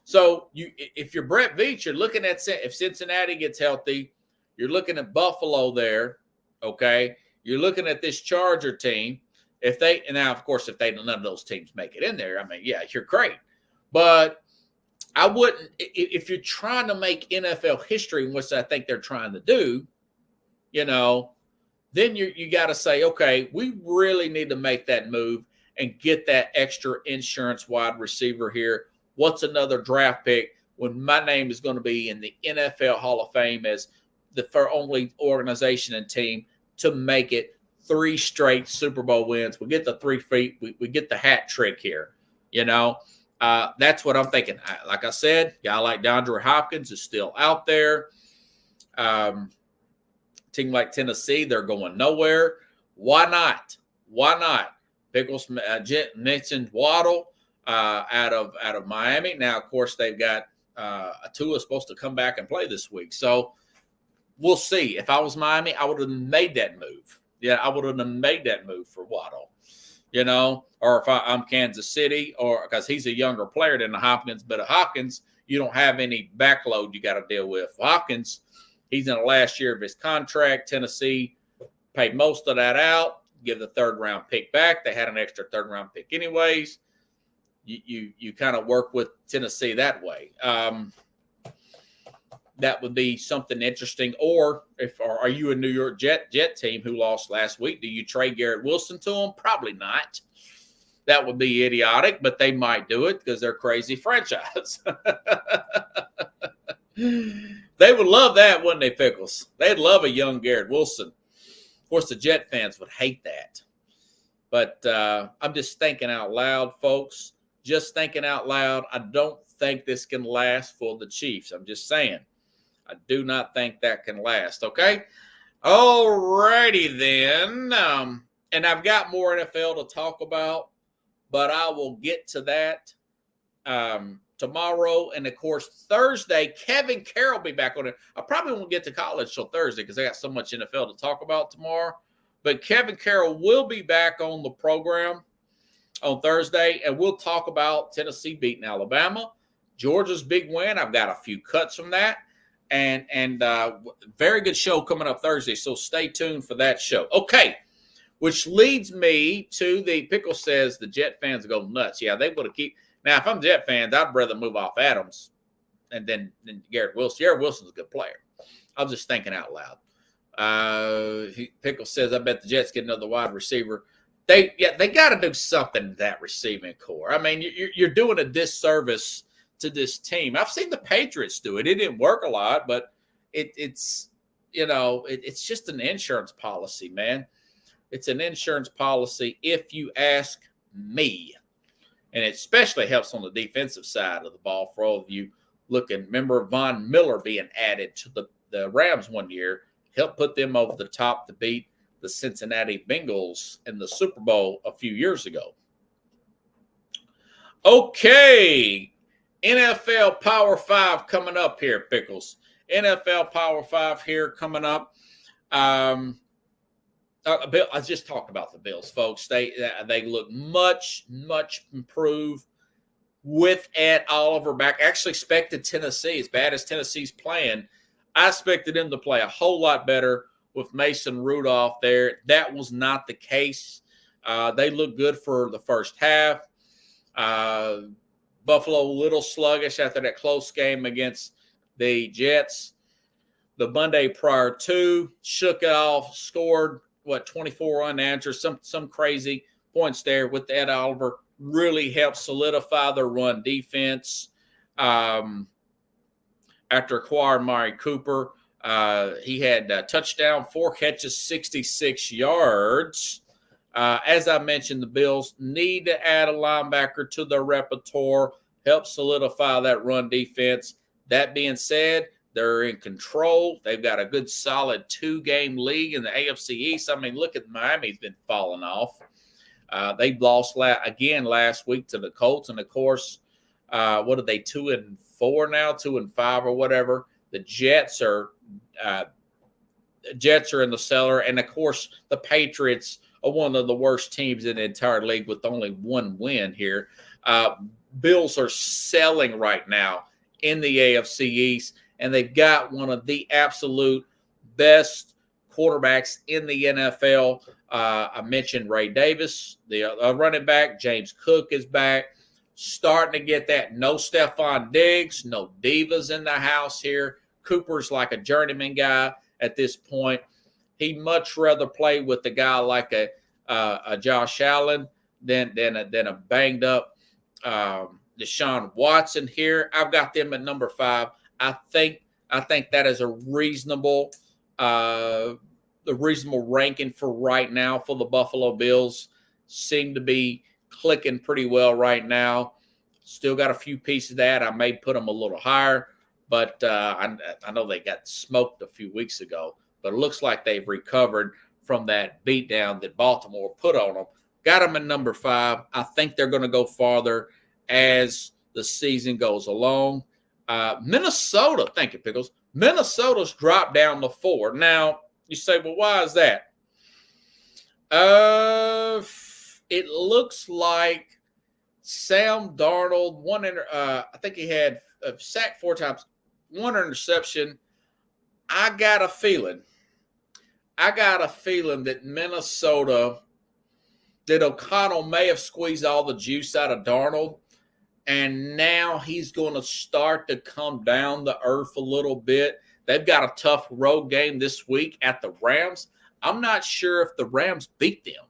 So if you're Brett Veach, you're looking at if Cincinnati gets healthy, you're looking at Buffalo there, okay? You're looking at this Charger team. If none of those teams make it in there, I mean, yeah, you're great. But I wouldn't, if you're trying to make NFL history, which I think they're trying to do, you know, then you got to say, okay, we really need to make that move and get that extra insurance wide receiver here. What's another draft pick when my name is going to be in the NFL Hall of Fame as the only organization and team to make it 3 straight Super Bowl wins? We get the 3 feet. We get the hat trick here, you know. That's what I'm thinking. Like I said, a guy like DeAndre Hopkins is still out there. Team like Tennessee, they're going nowhere. Why not? Why not? Pickles mentioned Waddle out of Miami. Now, of course, they've got Tua supposed to come back and play this week. So we'll see. If I was Miami, I would have made that move. Yeah, I would have made that move for Waddle. You know, or if I'm Kansas City, or because he's a younger player than Hopkins, but Hopkins, you don't have any backload you got to deal with. Hopkins, he's in the last year of his contract. Tennessee paid most of that out, give the third-round pick back. They had an extra third-round pick anyways. You kind of work with Tennessee that way. That would be something interesting. Or are you a New York Jet team who lost last week? Do you trade Garrett Wilson to them? Probably not. That would be idiotic, but they might do it because they're a crazy franchise. They would love that, wouldn't they, Pickles? They'd love a young Garrett Wilson. Of course, the Jet fans would hate that. But I'm just thinking out loud, folks. Just thinking out loud. I don't think this can last for the Chiefs. I'm just saying. I do not think that can last, okay? All righty then. And I've got more NFL to talk about, but I will get to that tomorrow. And, of course, Thursday, Kevin Carroll will be back on it. I probably won't get to college till Thursday because I got so much NFL to talk about tomorrow. But Kevin Carroll will be back on the program on Thursday, and we'll talk about Tennessee beating Alabama, Georgia's big win. I've got a few cuts from that. And very good show coming up Thursday, so stay tuned for that show. Okay, which leads me to the Pickle says the Jet fans go nuts. Yeah, they would have keep. Now, if I'm Jet fans, I'd rather move off Adams and then Garrett Wilson. Garrett Wilson's a good player. I'm just thinking out loud. Pickle says, I bet the Jets get another wide receiver. They got to do something to that receiving core. I mean, you're doing a disservice to this team. I've seen the Patriots do it. It didn't work a lot, but it's just an insurance policy, man. It's an insurance policy if you ask me. And it especially helps on the defensive side of the ball for all of you looking. Remember Von Miller being added to the Rams one year, helped put them over the top to beat the Cincinnati Bengals in the Super Bowl a few years ago. Okay. NFL Power 5 coming up here, Pickles. NFL Power 5 here coming up. I just talked about the Bills, folks. They look much, much improved with Ed Oliver back. I actually expected Tennessee, as bad as Tennessee's playing, I expected them to play a whole lot better with Mason Rudolph there. That was not the case. They looked good for the first half. Buffalo a little sluggish after that close game against the Jets. The Monday prior to, shook it off, scored, 24 unanswered, some crazy points there with Ed Oliver. Really helped solidify their run defense. After acquiring Amari Cooper, he had a touchdown, 4 catches, 66 yards. As I mentioned, the Bills need to add a linebacker to their repertoire, help solidify that run defense. That being said, they're in control. They've got a good, solid 2-game lead in the AFC East. I mean, look at Miami's been falling off. They lost again last week to the Colts. And, of course, what are they, 2-4 now, 2-5 or whatever? The Jets are in the cellar. And, of course, the Patriots are one of the worst teams in the entire league with only 1 win here. Bills are selling right now in the AFC East, and they've got one of the absolute best quarterbacks in the NFL. I mentioned Ray Davis, the running back. James Cook is back. Starting to get that. No Stephon Diggs, no divas in the house here. Cooper's like a journeyman guy at this point. He'd much rather play with a guy like a Josh Allen than a banged up Deshaun Watson here. I've got them at number 5. I think that is a reasonable ranking for right now for the Buffalo Bills. Seem to be clicking pretty well right now. Still got a few pieces of that. I may put them a little higher, but I know they got smoked a few weeks ago. But it looks like they've recovered from that beatdown that Baltimore put on them. Got them at number 5. I think they're going to go farther as the season goes along. Minnesota, thank you, Pickles. Minnesota's dropped down to 4. Now, you say, well, why is that? It looks like Sam Darnold, I think he had a sack 4 times, 1 interception. I got a feeling that Minnesota, that O'Connell may have squeezed all the juice out of Darnold, and now he's going to start to come down the earth a little bit. They've got a tough road game this week at the Rams. I'm not sure if the Rams beat them.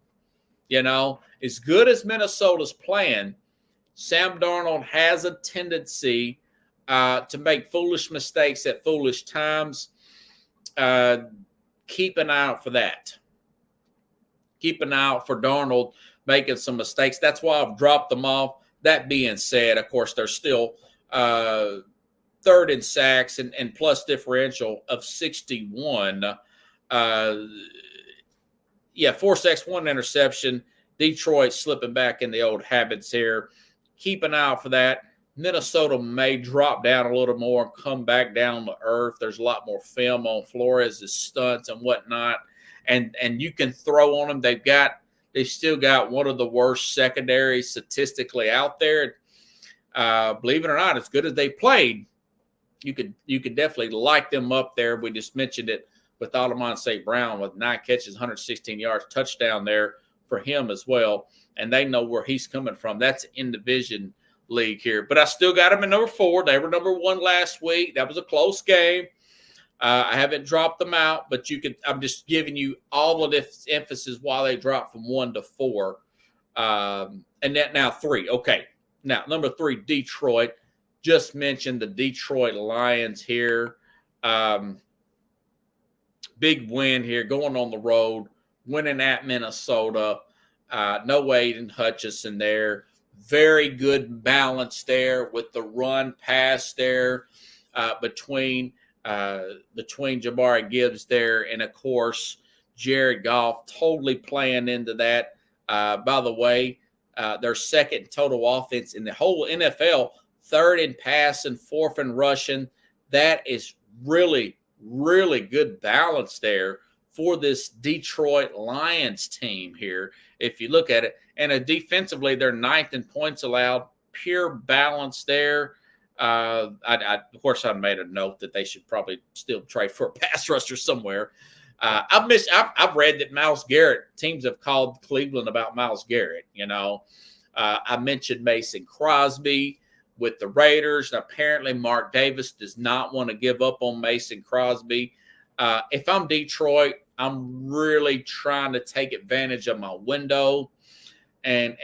You know, as good as Minnesota's playing, Sam Darnold has a tendency to make foolish mistakes at foolish times. Keep an eye out for that. Keep an eye out for Darnold making some mistakes. That's why I've dropped them off. That being said, of course, they're still third in sacks and plus differential of 61. 4 sacks, 1 interception. Detroit slipping back in the old habits here. Keep an eye out for that. Minnesota may drop down a little more and come back down to earth. There's a lot more film on Flores' stunts and whatnot. And you can throw on them. They've still got one of the worst secondaries statistically out there. Believe it or not, as good as they played, you could definitely light them up there. We just mentioned it with Alamon St. Brown with 9 catches, 116 yards, touchdown there for him as well. And they know where he's coming from. That's in division league here. But I still got them at number 4. They were number 1 last week. That was a close game. I haven't dropped them out, but I'm just giving you all of this emphasis why they dropped from 1 to 4. And that now 3. Okay. Now, number 3, Detroit. Just mentioned the Detroit Lions here. Big win here, going on the road, winning at Minnesota. No Aiden Hutchinson there. Very good balance there with the run pass there between Jahmyr Gibbs there and, of course, Jared Goff totally playing into that. By the way, their second total offense in the whole NFL, 3rd in passing, 4th in rushing. That is really, really good balance there for this Detroit Lions team here, if you look at it. And defensively, they're 9th in points allowed, pure balance there. Of course, I made a note that they should probably still trade for a pass rusher somewhere. I've read that Myles Garrett, teams have called Cleveland about Myles Garrett. I mentioned Mason Crosby with the Raiders. And apparently, Mark Davis does not want to give up on Mason Crosby. If I'm Detroit, I'm really trying to take advantage of my window, and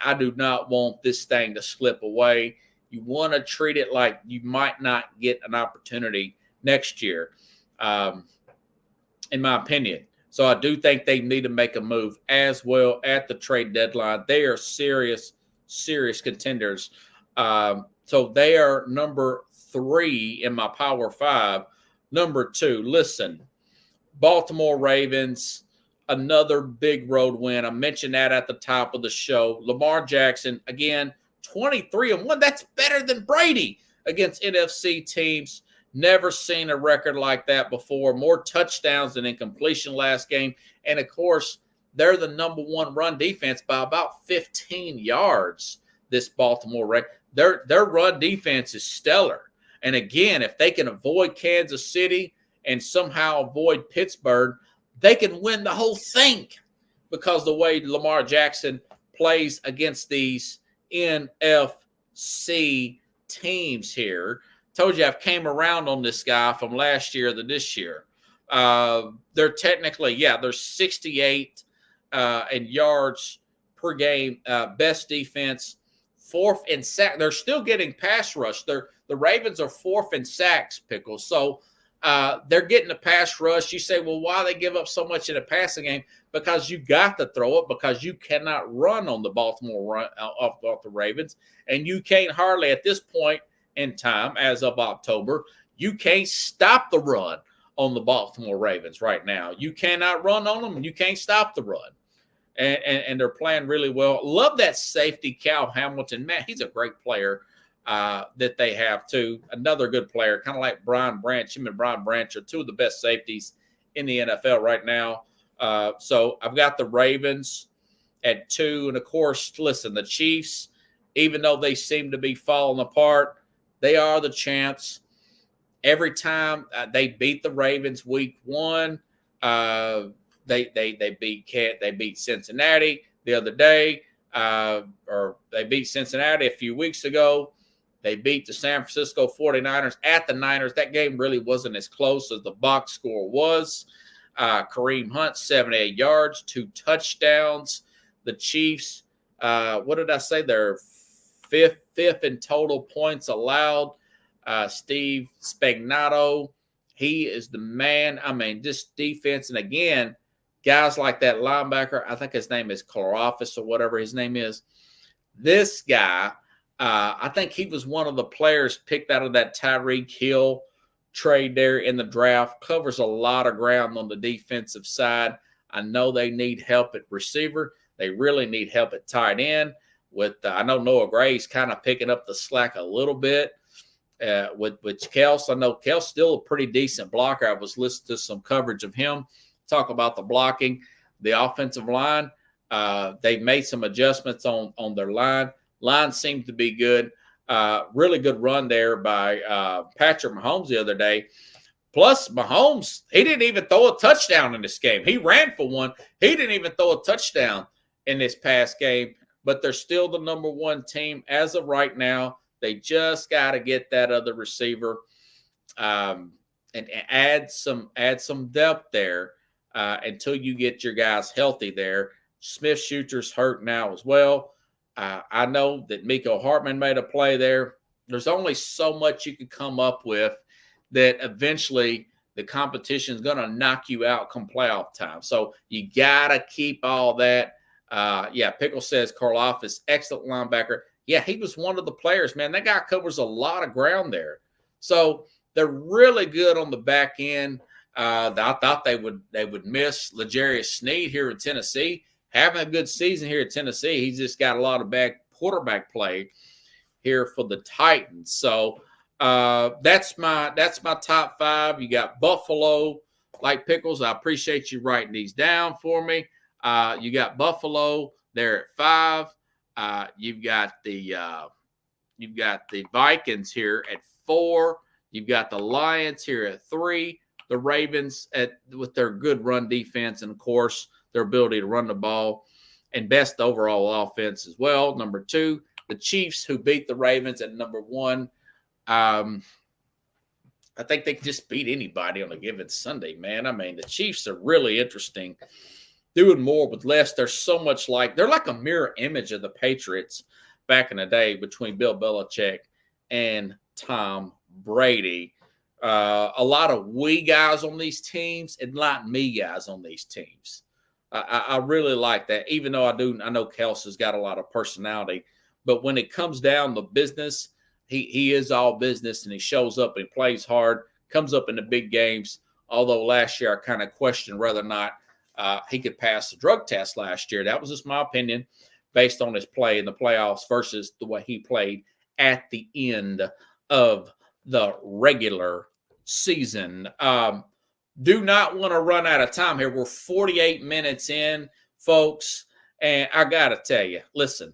I do not want this thing to slip away. You want to treat it like you might not get an opportunity next year, in my opinion. So I do think they need to make a move as well at the trade deadline. They are serious contenders. So they are number 3 in my Power 5. Number 2, listen, Baltimore Ravens, another big road win. I mentioned that at the top of the show. Lamar Jackson, again, 23-1. That's better than Brady against NFC teams. Never seen a record like that before. More touchdowns than incompletion last game. And, of course, they're the number 1 run defense by about 15 yards, this Baltimore Ravens. Their run defense is stellar. And, again, if they can avoid Kansas City and somehow avoid Pittsburgh, they can win the whole thing because the way Lamar Jackson plays against these NFC teams here. Told you I've came around on this guy from last year to this year. They're technically, they're 68 in yards per game, best defense, 4th in sack. They're still getting pass rush. The Ravens are 4th in sacks, Pickles. So they're getting the pass rush. You say, well, why they give up so much in a passing game? Because you got to throw it, because you cannot run on the Baltimore run off the Ravens, and you can't hardly at this point in time, as of October, you can't stop the run on the Baltimore Ravens right now. You cannot run on them, and you can't stop the run. And they're playing really well. Love that safety, Cal Hamilton. Man, he's a great player that they have, too. Another good player, kind of like Brian Branch. Him and Brian Branch are 2 of the best safeties in the NFL right now. So I've got the Ravens at 2. And, of course, listen, the Chiefs even though they seem to be falling apart, they are the champs. Every time they beat the Ravens week 1, they beat Cincinnati the other day, or they beat Cincinnati a few weeks ago. They beat the San Francisco 49ers at the Niners. That game really wasn't as close as the box score was. Kareem Hunt, 78 yards, 2 touchdowns. The Chiefs, what did I say? They're fifth in total points allowed. Steve Spagnuolo, he is the man. I mean, this defense, and again, guys like that linebacker, I think his name is Karafis or whatever his name is. This guy, I think he was one of the players picked out of that Tyreek Hill trade there in the draft. Covers a lot of ground on the defensive side. I know they need help at receiver. They really need help at tight end. I know Noah Gray's kind of picking up the slack a little bit with Kels. I know Kels still a pretty decent blocker. I was listening to some coverage of him talk about the blocking, the offensive line. They've made some adjustments on their line. Line seemed to be good. Really good run there by Patrick Mahomes the other day. Plus, Mahomes, he didn't even throw a touchdown in this game. He ran for one. He didn't even throw a touchdown in this past game. But they're still the number 1 team as of right now. They just got to get that other receiver and add some depth there until you get your guys healthy there. Smith-Schuster's hurt now as well. I know that Mecole Hardman made a play there. There's only so much you can come up with that eventually the competition is going to knock you out come playoff time. So you got to keep all that. Pickle says Karlaftis, excellent linebacker. Yeah, he was one of the players, man. That guy covers a lot of ground there. So they're really good on the back end. I thought they would miss L'Jarius Sneed here in Tennessee. Having a good season here at Tennessee. He's just got a lot of bad quarterback play here for the Titans. So that's my top 5. You got Buffalo, like Pickles. I appreciate you writing these down for me. You got Buffalo there at 5. You've got the Vikings here at 4. You've got the Lions here at 3. The Ravens with their good run defense and, of course, their ability to run the ball and best overall offense as well. Number 2, the Chiefs, who beat the Ravens at number 1. I think they can just beat anybody on a given Sunday, man. I mean, the Chiefs are really interesting. Doing more with less. They're so much they're like a mirror image of the Patriots back in the day between Bill Belichick and Tom Brady. A lot of we guys on these teams and not me guys on these teams. I really like that, even though I know Kelsey's got a lot of personality. But when it comes down to business, he is all business, and he shows up and plays hard, comes up in the big games. Although last year I kind of questioned whether or not he could pass the drug test last year. That was just my opinion based on his play in the playoffs versus the way he played at the end of the regular season. Do not want to run out of time here. We're 48 minutes in, folks. And I got to tell you, listen,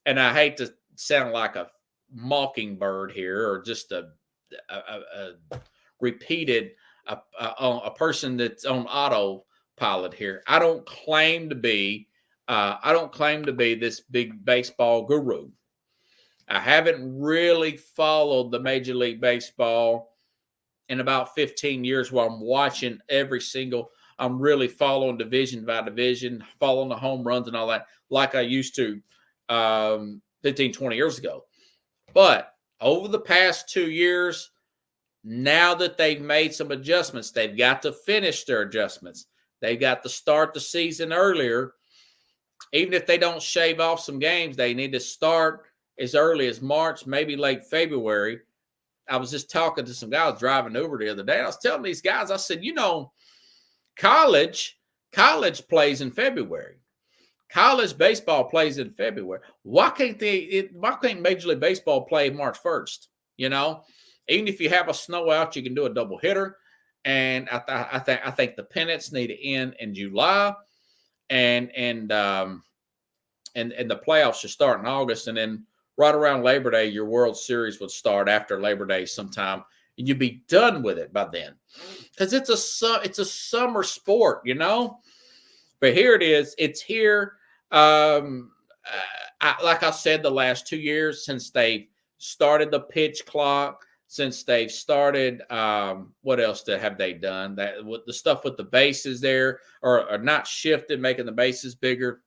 and I hate to sound like a mockingbird here or just a repeated a person that's on autopilot here. I don't claim to be this big baseball guru. I haven't really followed the Major League Baseball in about 15 years where I'm watching I'm really following division by division, following the home runs and all that like I used to 15, 20 years ago. But over the past 2 years, now that they've made some adjustments, they've got to finish their adjustments. They've got to start the season earlier. Even if they don't shave off some games, they need to start as early as March, maybe late February. I was just talking to some guys driving Uber the other day, and I was telling these guys, I said, college plays in February. College baseball plays in February. Why can't Major League Baseball play March 1st? Even if you have a snow out, you can do a double hitter. And I think the pennants need to end in July, and the playoffs should start in August, and then right around Labor Day, your World Series would start after Labor Day sometime, and you'd be done with it by then. Because it's a summer sport, you know? But here it is. It's here. Like I said, the last 2 years since they started the pitch clock, since they've started, what else have they done? That with the stuff with the bases there, or not shifted, making the bases bigger,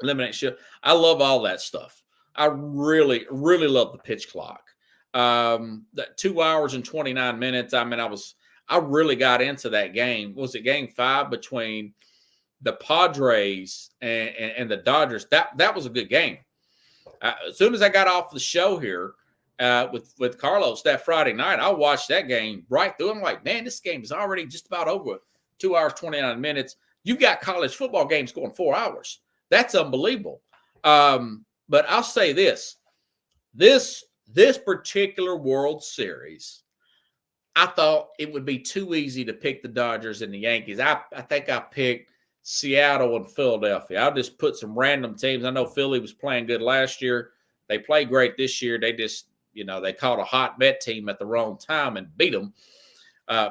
eliminate shift. I love all that stuff. I really, really love the pitch clock. That 2 hours and 29 minutes. I mean, I really got into that game. Was it Game 5 between the Padres and the Dodgers? That was a good game. As soon as I got off the show here with Carlos that Friday night, I watched that game right through. I'm like, man, this game is already just about over. 2 hours, 29 minutes. You got college football games going 4 hours. That's unbelievable. But I'll say this particular World Series, I thought it would be too easy to pick the Dodgers and the Yankees. I think I picked Seattle and Philadelphia. I'll just put some random teams. I know Philly was playing good last year. They played great this year. They just, they caught a hot bet team at the wrong time and beat them.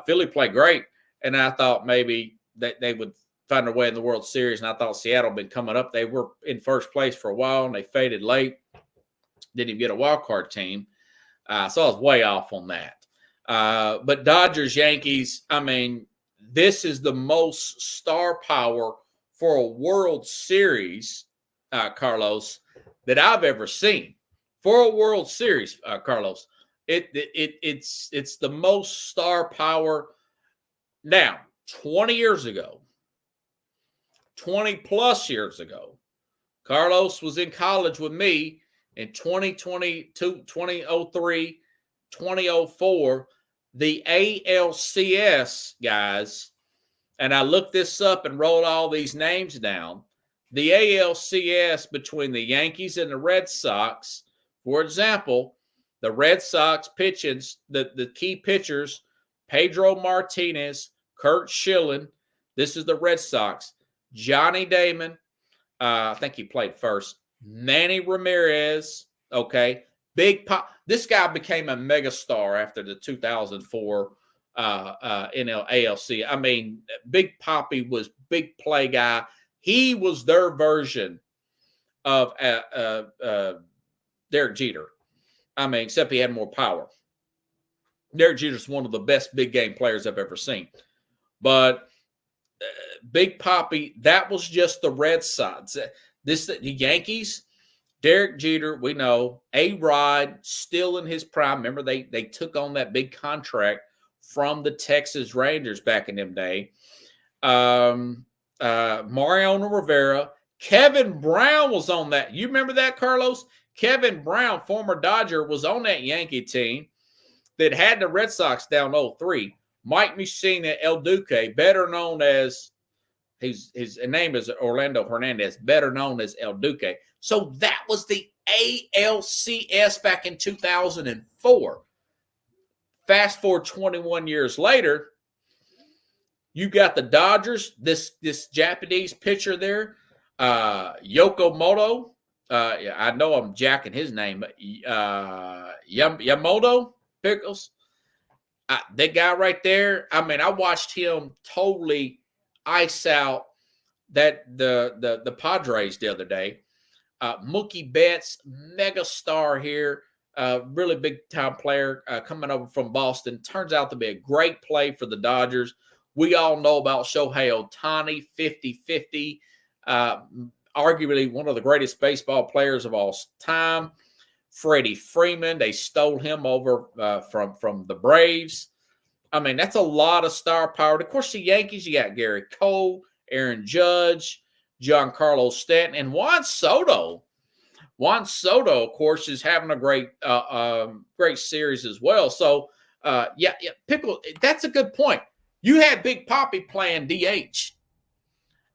Philly played great, and I thought maybe they would find their way in the World Series, and I thought Seattle had been coming up. They were in first place for a while, and they faded late. Didn't even get a wild card team. So I was way off on that. But Dodgers, Yankees, I mean, this is the most star power for a World Series, Carlos, that I've ever seen. For a World Series, Carlos, it's the most star power. Now, 20 years ago, 20 plus years ago, Carlos was in college with me in 2022, 2003, 2004, the ALCS, guys, and I looked this up and wrote all these names down. The ALCS between the Yankees and the Red Sox, for example, the Red Sox pitching, the key pitchers, Pedro Martinez, Curt Schilling. This is the Red Sox. Johnny Damon, I think he played first. Manny Ramirez, okay. Big Pop. This guy became a megastar after the 2004 ALC. I mean, Big Poppy was big play guy. He was their version of Derek Jeter. I mean, except he had more power. Derek Jeter's one of the best big game players I've ever seen. But Big Poppy, that was just the Red Sox. The Yankees, Derek Jeter, we know. A-Rod, still in his prime. Remember, they took on that big contract from the Texas Rangers back in them day. Mariano Rivera. Kevin Brown was on that. You remember that, Carlos? Kevin Brown, former Dodger, was on that Yankee team that had the Red Sox down 0-3. Mike Mussina El Duque, better known as, his name is Orlando Hernandez, better known as El Duque. So that was the ALCS back in 2004. Fast forward 21 years later, you got the Dodgers, this Japanese pitcher there, Yokomoto. I know I'm jacking his name, but Yamamoto Pickles. That guy right there, I mean, I watched him totally ice out the Padres the other day. Mookie Betts, mega star here, really big time player coming over from Boston. Turns out to be a great play for the Dodgers. We all know about Shohei Ohtani, 50-50, arguably one of the greatest baseball players of all time. Freddie Freeman, they stole him over from the Braves. I mean, that's a lot of star power. Of course, the Yankees, you got Gary Cole, Aaron Judge, Giancarlo Stanton, and Juan Soto. Juan Soto, of course, is having a great series as well. So, Pickle, that's a good point. You had Big Poppy playing DH,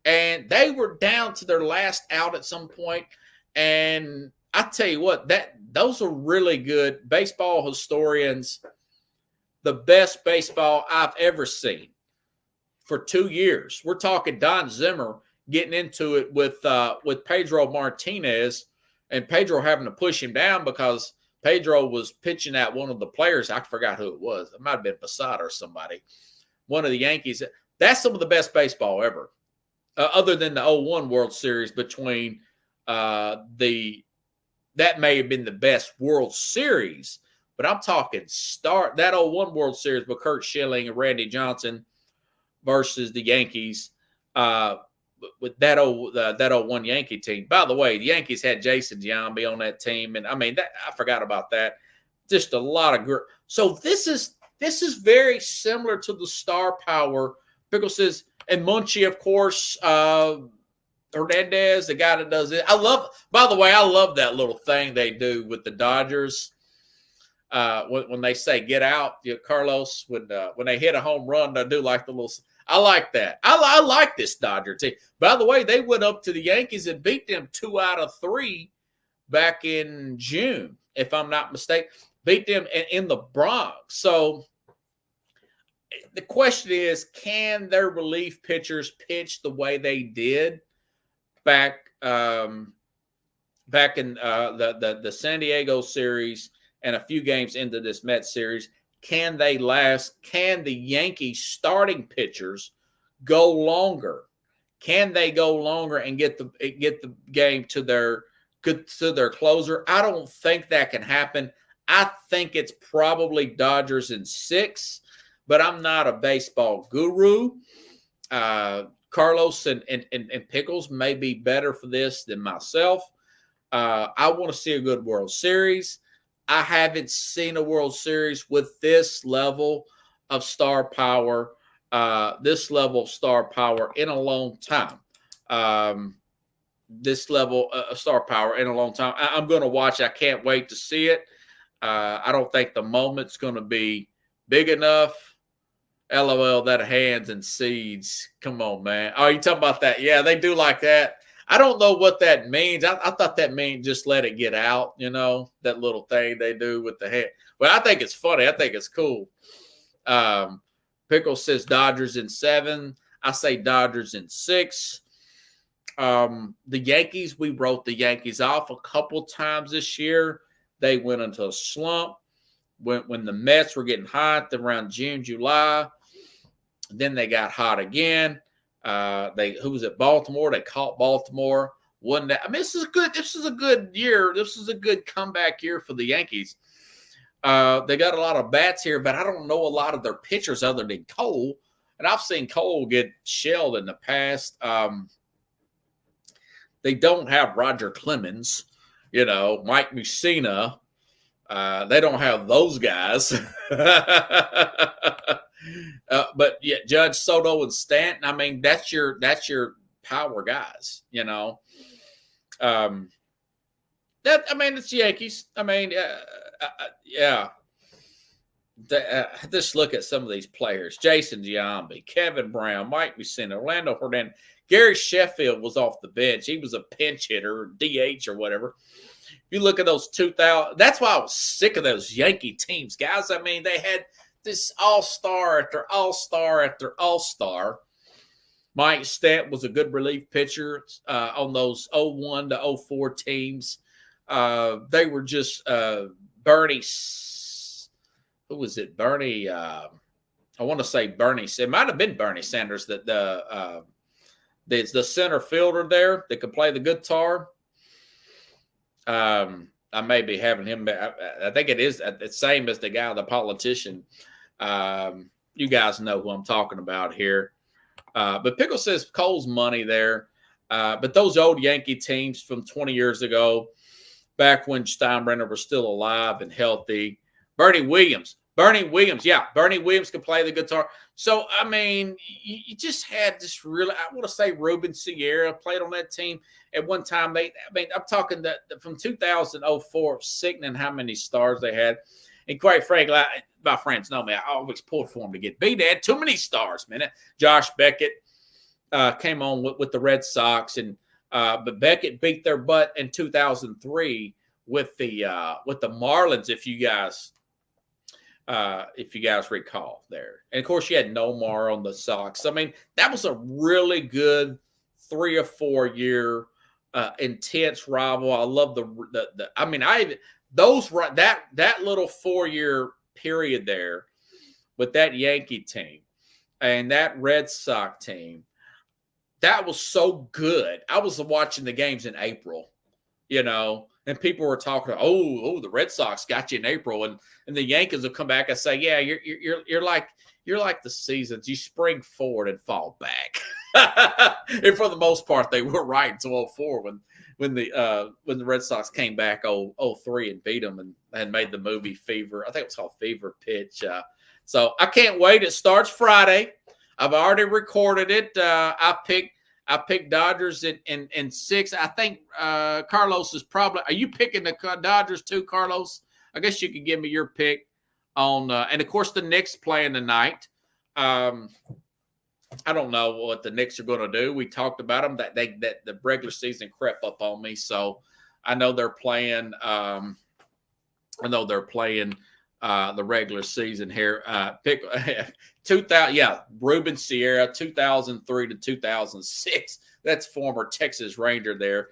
and they were down to their last out at some point. And I tell you what, those are really good baseball historians. The best baseball I've ever seen for 2 years. We're talking Don Zimmer getting into it with Pedro Martinez and Pedro having to push him down because Pedro was pitching at one of the players. I forgot who it was. It might have been Posada or somebody. One of the Yankees. That's some of the best baseball ever, other than the 01 World Series between that may have been the best World Series, but I'm talking that 01 World Series with Curt Schilling and Randy Johnson versus the Yankees with that 01 Yankee team. By the way, the Yankees had Jason Giambi on that team, and I mean I forgot about that. Just a lot of great. So this is very similar to the star power. Pickle says, and Munchie, of course, Hernandez, the guy that does it. By the way, I love that little thing they do with the Dodgers. When they say get out, Carlos, when they hit a home run, they do like the little. I like that. I like this Dodger team. By the way, they went up to the Yankees and beat them 2 out of 3 back in June, if I'm not mistaken. Beat them in the Bronx. So the question is, can their relief pitchers pitch the way they did back in the San Diego series and a few games into this Mets series? Can they last? Can the Yankees starting pitchers go longer? Can they go longer and get the game to their closer? I don't think that can happen. I think it's probably Dodgers in 6, but I'm not a baseball guru. Carlos and Pickles may be better for this than myself. I want to see a good World Series. I haven't seen a World Series with this level of star power, in a long time. This level of star power in a long time. I'm going to watch. I can't wait to see it. I don't think the moment's going to be big enough. LOL, that hands and seeds. Come on, man. Oh, you talking about that? Yeah, they do like that. I don't know what that means. I thought that means just let it get out, that little thing they do with the head. Well, I think it's funny. I think it's cool. Pickle says Dodgers in 7. I say Dodgers in 6. The Yankees, we wrote the Yankees off a couple times this year. They went into a slump when the Mets were getting hot around June, July. Then they got hot again. Who was it? Baltimore. They caught Baltimore. This is good. This is a good year. This is a good comeback year for the Yankees. They got a lot of bats here, but I don't know a lot of their pitchers other than Cole. And I've seen Cole get shelled in the past. They don't have Roger Clemens, Mike Mussina. They don't have those guys. But yeah, Judge Soto and Stanton. I mean, that's your power guys. It's Yankees. I mean, yeah. Just look at some of these players: Jason Giambi, Kevin Brown, Mike Mussina, Orlando Hernandez. Gary Sheffield was off the bench. He was a pinch hitter, DH or whatever. You look at those 2000. That's why I was sick of those Yankee teams, guys. I mean, they had this all-star after all-star after all-star. Mike Stant was a good relief pitcher on those 01 to 04 teams. They were just Bernie. Who was it? Bernie. I want to say Bernie. It might have been Bernie Sanders. That the center fielder there that could play the guitar. I may be having him. I think it is the same as the guy, the politician. You guys know who I'm talking about here. But Pickle says Cole's money there. But those old Yankee teams from 20 years ago, back when Steinbrenner was still alive and healthy. Bernie Williams, yeah. Bernie Williams could play the guitar. So, I mean, you just had this really, I want to say Ruben Sierra played on that team at one time. I'm talking that from 2004, sickening how many stars they had. And quite frankly, my friends know me, I always pulled for them to get beat. They had too many stars, man. Josh Beckett came on with the Red Sox, but Beckett beat their butt in 2003 with the Marlins, if you guys recall there. And of course, you had Nomar on the Sox. I mean, that was a really good 3 or 4 year intense rival. I love the I mean, that little 4-year period there with that Yankee team and that Red Sox team, that was so good. I was watching the games in April, and people were talking, the Red Sox got you in April, and the Yankees will come back and say, yeah, you're like the seasons. You spring forward and fall back. And for the most part, they were right until 2004 when the Red Sox came back 2003 and beat them and made the movie Fever. I think it was called Fever Pitch. So I can't wait. It starts Friday. I've already recorded it. I picked Dodgers in 6. I think Carlos is probably. Are you picking the Dodgers too, Carlos? I guess you could give me your pick on. And of course, the Knicks playing tonight. I don't know what the Knicks are going to do. We talked about them that the regular season crept up on me, so I know they're playing. The regular season here. Pick 2000. Yeah, Ruben Sierra, 2003 to 2006. That's former Texas Ranger there.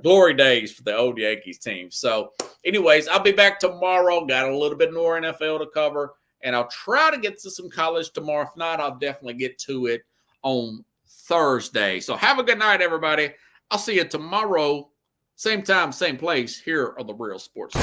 Glory days for the old Yankees team. So, anyways, I'll be back tomorrow. Got a little bit more NFL to cover. And I'll try to get to some college tomorrow. If not, I'll definitely get to it on Thursday. So have a good night, everybody. I'll see you tomorrow, same time, same place, here on The Real Sports.